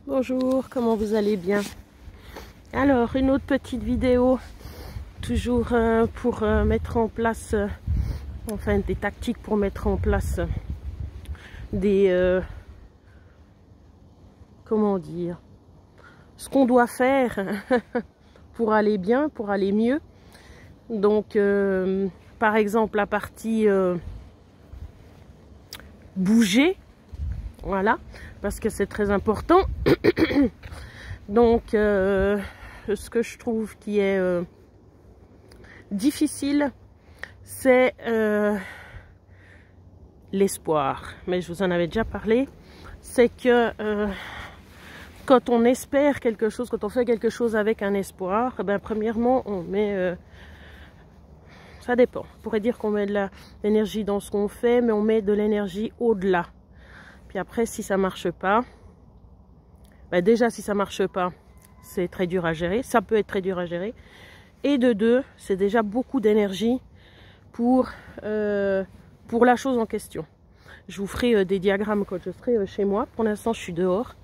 Bonjour, comment vous allez bien? Alors, une autre petite vidéo, toujours pour mettre en place, enfin des tactiques pour mettre en place des, comment dire, ce qu'on doit faire pour aller bien, pour aller mieux. Donc, par exemple, la partie bouger, voilà, parce que c'est très important. Donc, ce que je trouve qui est difficile, c'est l'espoir. Mais je vous en avais déjà parlé. C'est que quand on espère quelque chose, quand on fait quelque chose avec un espoir, ben, premièrement, on met... ça dépend. On pourrait dire qu'on met de l'énergie dans ce qu'on fait, mais on met de l'énergie au-delà. Puis après, si ça marche pas, ben déjà si ça marche pas, c'est très dur à gérer. Ça peut être très dur à gérer. Et de deux, c'est déjà beaucoup d'énergie pour la chose en question. Je vous ferai des diagrammes quand je serai chez moi. Pour l'instant, je suis dehors.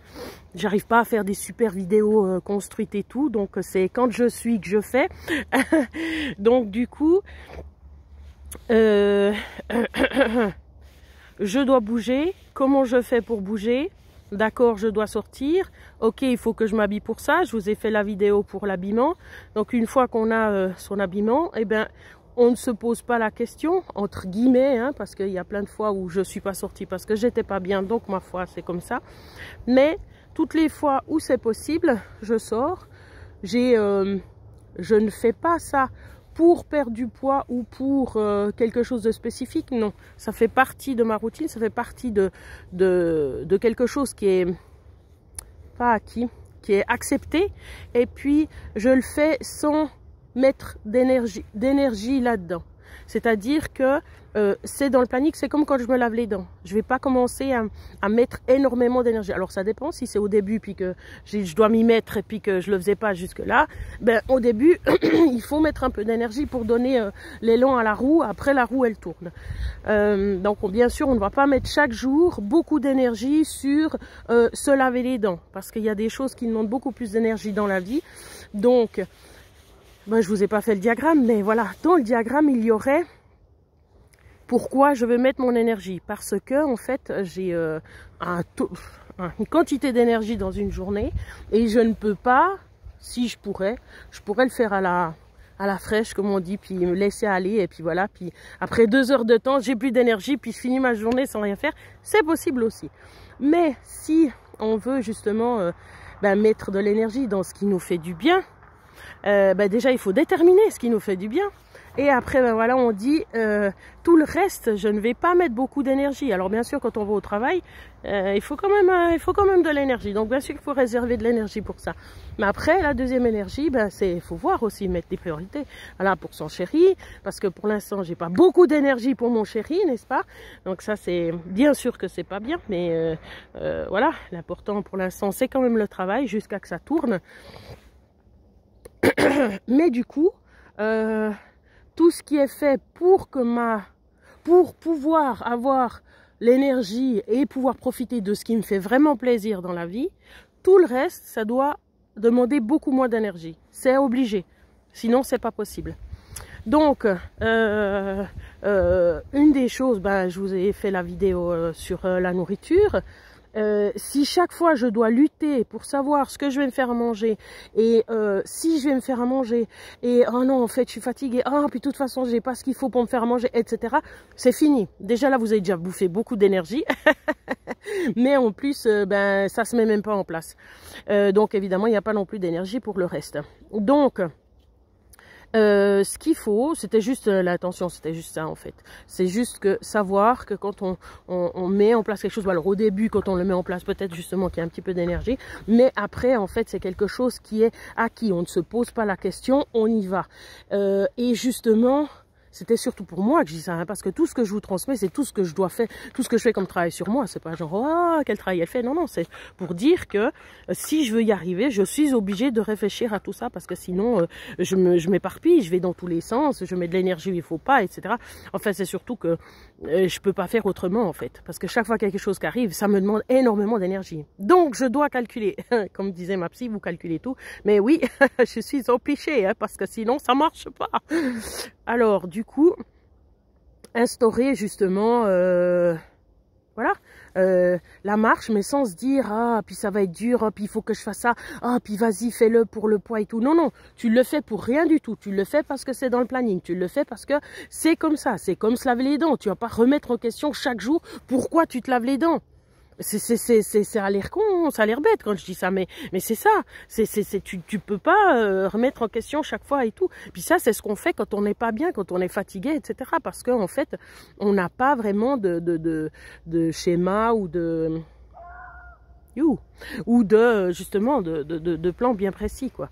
J'arrive pas à faire des super vidéos construites et tout. Donc, c'est quand je suis que je fais. Donc, du coup, je dois bouger. Comment je fais pour bouger? D'accord, je dois sortir. Ok, il faut que je m'habille pour ça. Je vous ai fait la vidéo pour l'habillement. Donc, une fois qu'on a son habillement, eh ben, on ne se pose pas la question, entre guillemets, hein, parce qu'il y a plein de fois où je ne suis pas sortie parce que j'étais pas bien, donc ma foi, c'est comme ça. Mais toutes les fois où c'est possible, je sors. Je ne fais pas ça pour perdre du poids ou pour quelque chose de spécifique, non. Ça fait partie de ma routine, ça fait partie de quelque chose qui est pas acquis, qui est accepté. Et puis, je le fais sans mettre d'énergie là-dedans. C'est-à-dire que c'est dans le planning, c'est comme quand je me lave les dents. Je ne vais pas commencer à mettre énormément d'énergie. Alors ça dépend, si c'est au début, puis que je dois m'y mettre et puis que je ne le faisais pas jusque-là. Ben, au début, il faut mettre un peu d'énergie pour donner l'élan à la roue. Après, la roue, elle tourne. Donc bien sûr, on ne va pas mettre chaque jour beaucoup d'énergie sur se laver les dents. Parce qu'il y a des choses qui demandent beaucoup plus d'énergie dans la vie. Donc... ben, je vous ai pas fait le diagramme, mais voilà, dans le diagramme, il y aurait pourquoi je veux mettre mon énergie. Parce que, en fait, j'ai une quantité d'énergie dans une journée et je ne peux pas, si je pourrais le faire à la fraîche, comme on dit, puis me laisser aller, et puis voilà, puis après 2 heures de temps, j'ai plus d'énergie, puis je finis ma journée sans rien faire. C'est possible aussi. Mais si on veut justement ben, mettre de l'énergie dans ce qui nous fait du bien, ben déjà il faut déterminer ce qui nous fait du bien et après ben voilà, on dit tout le reste je ne vais pas mettre beaucoup d'énergie. Alors bien sûr quand on va au travail il faut quand même de l'énergie, donc bien sûr qu'il faut réserver de l'énergie pour ça. Mais après la deuxième énergie, ben c'est, faut voir aussi, mettre des priorités. Voilà, pour son chéri, parce que pour l'instant j'ai pas beaucoup d'énergie pour mon chéri, n'est-ce pas? Donc ça c'est bien sûr que c'est pas bien, mais voilà, l'important pour l'instant c'est quand même le travail jusqu'à que ça tourne. Mais du coup, tout ce qui est fait pour pouvoir avoir l'énergie et pouvoir profiter de ce qui me fait vraiment plaisir dans la vie, tout le reste, ça doit demander beaucoup moins d'énergie. C'est obligé, sinon c'est pas possible. Donc, une des choses, ben, je vous ai fait la vidéo sur la nourriture. Si chaque fois je dois lutter pour savoir ce que je vais me faire à manger et si je vais me faire à manger et oh non en fait je suis fatiguée, ah puis de toute façon j'ai pas ce qu'il faut pour me faire à manger, etc. C'est fini. Déjà là vous avez déjà bouffé beaucoup d'énergie mais en plus ben ça se met même pas en place. Donc évidemment il n'y a pas non plus d'énergie pour le reste. Donc ce qu'il faut, c'était juste l'intention, c'était juste ça en fait. C'est juste que savoir que quand on met en place quelque chose, alors au début quand on le met en place peut-être justement qu'il y a un petit peu d'énergie, mais après en fait c'est quelque chose qui est acquis, on ne se pose pas la question, on y va. Et justement C'était surtout pour moi que je dis ça, hein, parce que tout ce que je vous transmets, c'est tout ce que je dois faire, tout ce que je fais comme travail sur moi. C'est pas genre, oh, quel travail elle fait. Non, non, c'est pour dire que si je veux y arriver, je suis obligée de réfléchir à tout ça, parce que sinon, je m'éparpille, je vais dans tous les sens, je mets de l'énergie où il faut pas, etc. Enfin, c'est surtout que je peux pas faire autrement, en fait, parce que chaque fois quelque chose qui arrive, ça me demande énormément d'énergie. Donc, je dois calculer. Comme disait ma psy, vous calculez tout. Mais oui, je suis obligée, hein, parce que sinon, ça marche pas. Alors, du coup, instaurer justement, voilà, la marche, mais sans se dire, ah, puis ça va être dur, ah, puis il faut que je fasse ça, ah, puis vas-y, fais-le pour le poids et tout. Non, non, tu le fais pour rien du tout. Tu le fais parce que c'est dans le planning. Tu le fais parce que c'est comme ça. C'est comme se laver les dents. Tu vas pas remettre en question chaque jour pourquoi tu te laves les dents. Ça a l'air con, ça a l'air bête quand je dis ça, mais c'est ça. Tu peux pas remettre en question chaque fois et tout. Puis ça, c'est ce qu'on fait quand on n'est pas bien, quand on est fatigué, etc. Parce qu'en fait, on n'a pas vraiment de schéma ou de justement de plan bien précis, quoi.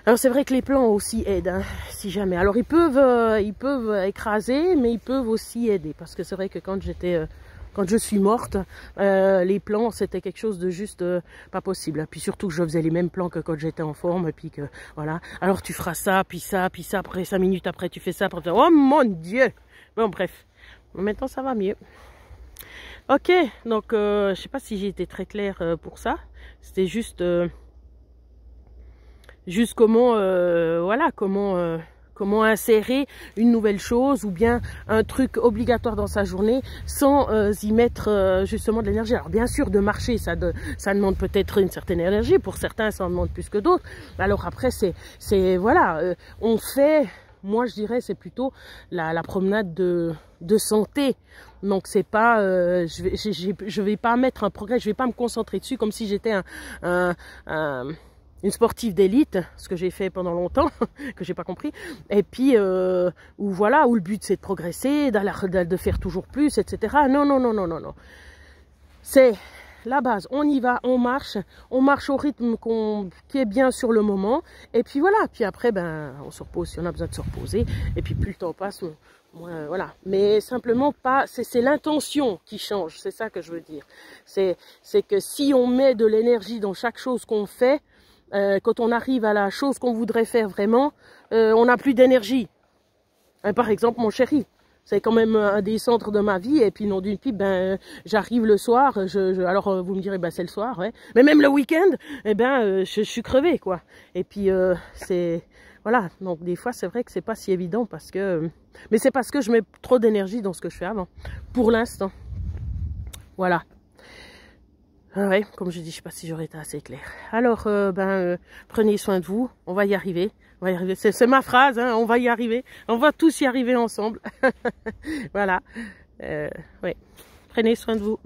Alors c'est vrai que les plans aussi aident, hein, si jamais. Alors ils peuvent écraser, mais ils peuvent aussi aider, parce que c'est vrai que quand je suis morte, les plans, c'était quelque chose de juste pas possible. Puis surtout que je faisais les mêmes plans que quand j'étais en forme, et puis que, voilà. Alors tu feras ça, puis après 5 minutes après tu fais ça, après, oh mon Dieu! Bon, bref. Maintenant, ça va mieux. Ok, donc, je sais pas si j'ai été très claire pour ça. C'était juste comment, voilà, comment insérer une nouvelle chose ou bien un truc obligatoire dans sa journée sans y mettre justement de l'énergie. Alors bien sûr, de marcher, ça demande peut-être une certaine énergie. Pour certains, ça en demande plus que d'autres. Alors après, voilà, on fait, moi je dirais, c'est plutôt la promenade de santé. Donc c'est pas, je vais pas mettre un progrès, je vais pas me concentrer dessus comme si j'étais une sportive d'élite, ce que j'ai fait pendant longtemps, que j'ai pas compris, et puis où voilà, où le but c'est de progresser, de faire toujours plus, etc. Non, non, non, non, non, non. C'est la base, on y va, on marche au rythme qui est bien sur le moment, et puis voilà, puis après, ben, on se repose si on a besoin de se reposer, et puis plus le temps passe, voilà. Mais simplement pas, c'est l'intention qui change, c'est ça que je veux dire. C'est que si on met de l'énergie dans chaque chose qu'on fait, quand on arrive à la chose qu'on voudrait faire vraiment, on n'a plus d'énergie. Par exemple, mon chéri, c'est quand même un des centres de ma vie, et puis non d'une pipe, ben, j'arrive le soir, alors vous me direz, ben, c'est le soir, ouais. Mais même le week-end, eh ben, je suis crevée, quoi. Et puis, voilà, donc des fois, c'est vrai que c'est pas si évident, parce que, mais c'est parce que je mets trop d'énergie dans ce que je fais avant, pour l'instant. Voilà. Ouais, comme je dis, je sais pas si j'aurais été assez claire. Alors, prenez soin de vous, on va y arriver. On va y arriver. C'est ma phrase, hein, on va y arriver. On va tous y arriver ensemble. Voilà. Ouais. Prenez soin de vous.